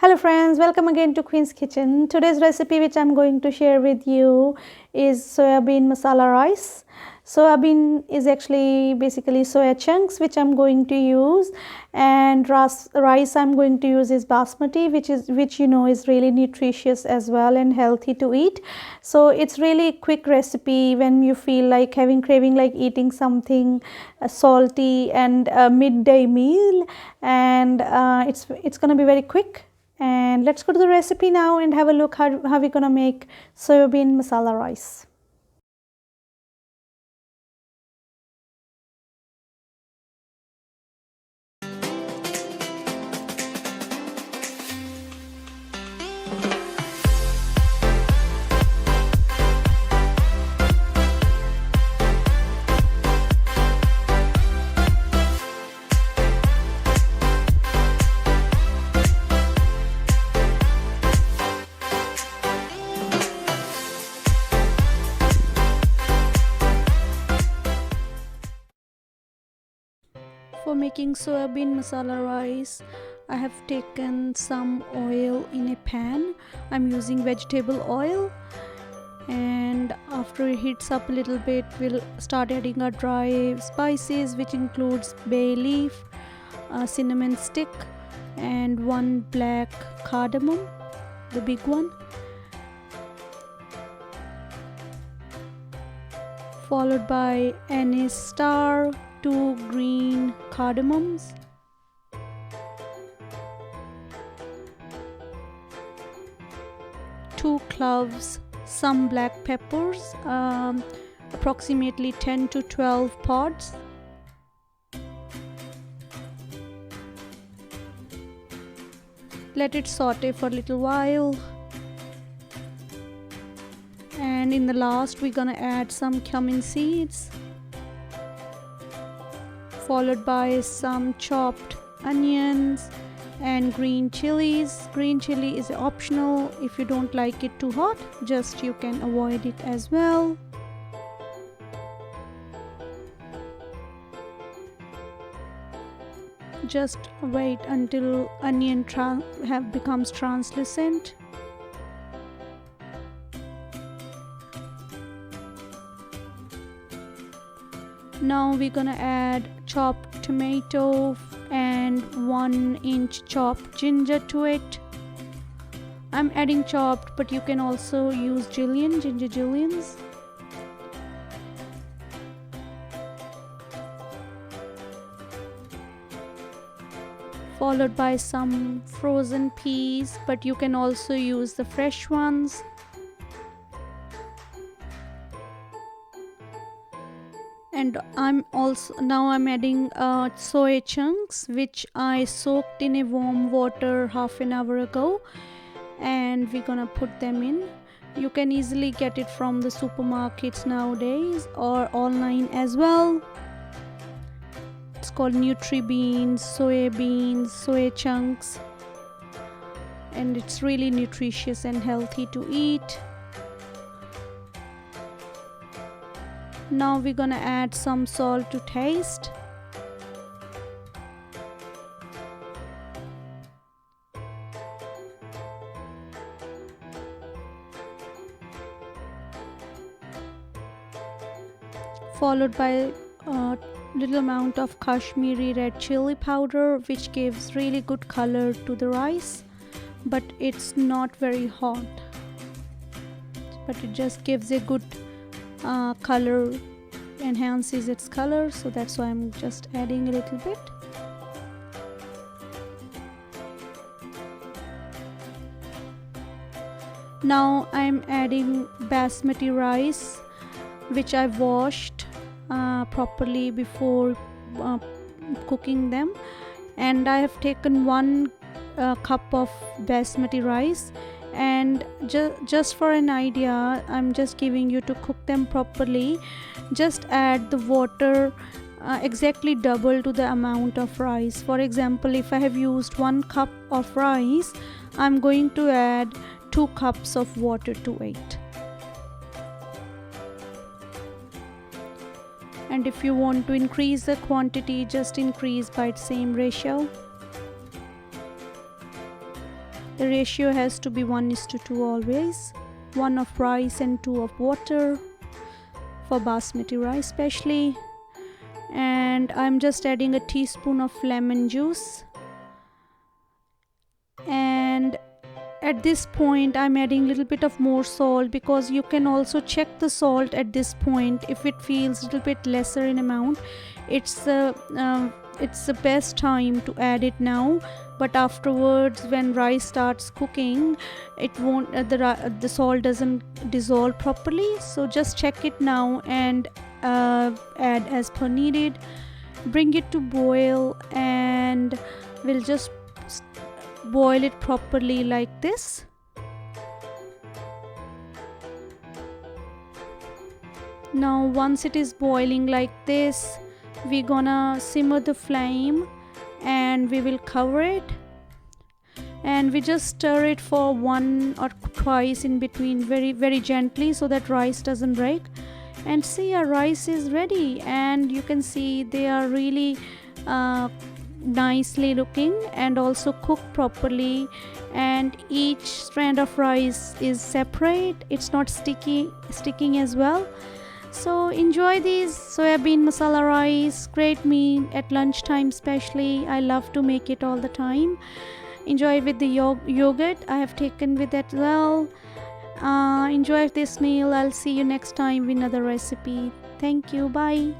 Hello friends, welcome again to Queen's Kitchen. Today's recipe which I'm going to share with you is soybean masala rice. Soybean is actually basically soya chunks which I'm going to use, and rice I'm going to use is basmati, which you know is really nutritious as well and healthy to eat. So it's really quick recipe when you feel like craving like eating something salty and a midday meal, and it's gonna be very quick. And let's go to the recipe now and have a look how we're gonna make soybean masala rice. For making soybean masala rice, I have taken some oil in a pan. I'm using vegetable oil, and after it heats up a little bit, we'll start adding our dry spices, which includes bay leaf, a cinnamon stick, and one black cardamom, the big one, followed by anise star, 2 green cardamoms, two cloves, some black peppers, approximately 10 to 12 pods, let it saute for a little while, and in the last we're gonna add some cumin seeds, followed by some chopped onions and green chilies. Green chili is optional. If you don't like it too hot, just you can avoid it as well. Just wait until onion becomes translucent. Now we're gonna add chopped tomato and 1-inch chopped ginger to it. I'm adding chopped, but you can also use ginger juliennes. Followed by some frozen peas, but you can also use the fresh ones. And I'm adding soy chunks, which I soaked in a warm water half an hour ago, and we're gonna put them in. You can easily get it from the supermarkets nowadays or online as well. It's called NutriBeans, soy chunks, and it's really nutritious and healthy to eat. Now we're gonna add some salt to taste. Followed by a little amount of Kashmiri red chili powder, which gives really good color to the rice, but it's not very hot, but it just gives a good color, enhances its color, so that's why I'm just adding a little bit. Now I'm adding basmati rice, which I washed properly before cooking them, and I have taken 1 cup of basmati rice, and just for an idea, I'm just giving you to cook them properly. Just add the water exactly double to the amount of rice. For example, if I have used 1 cup of rice, I'm going to add 2 cups of water to it. And if you want to increase the quantity, just increase by the same ratio. The ratio has to be 1:2 always. 1 of rice and 2 of water for basmati rice especially. And I'm just adding a teaspoon of lemon juice. And at this point I'm adding a little bit of more salt, because you can also check the salt at this point. If it feels a little bit lesser in amount, it's the best time to add it now. But afterwards, when rice starts cooking, it won't the salt doesn't dissolve properly. So just check it now and add as per needed. Bring it to boil, and we'll just boil it properly like this. Now once it is boiling like this, we're gonna simmer the flame and we will cover it, and we just stir it for 1 or twice in between, very gently, so that rice doesn't break. And see, our rice is ready, and you can see they are really nicely looking and also cooked properly, and each strand of rice is separate. It's not sticking as well. So enjoy these soybean masala rice, great meal at lunchtime especially. I love to make it all the time. Enjoy with the yogurt I have taken with that as well. Enjoy this meal. I'll see you next time with another recipe. Thank you. Bye.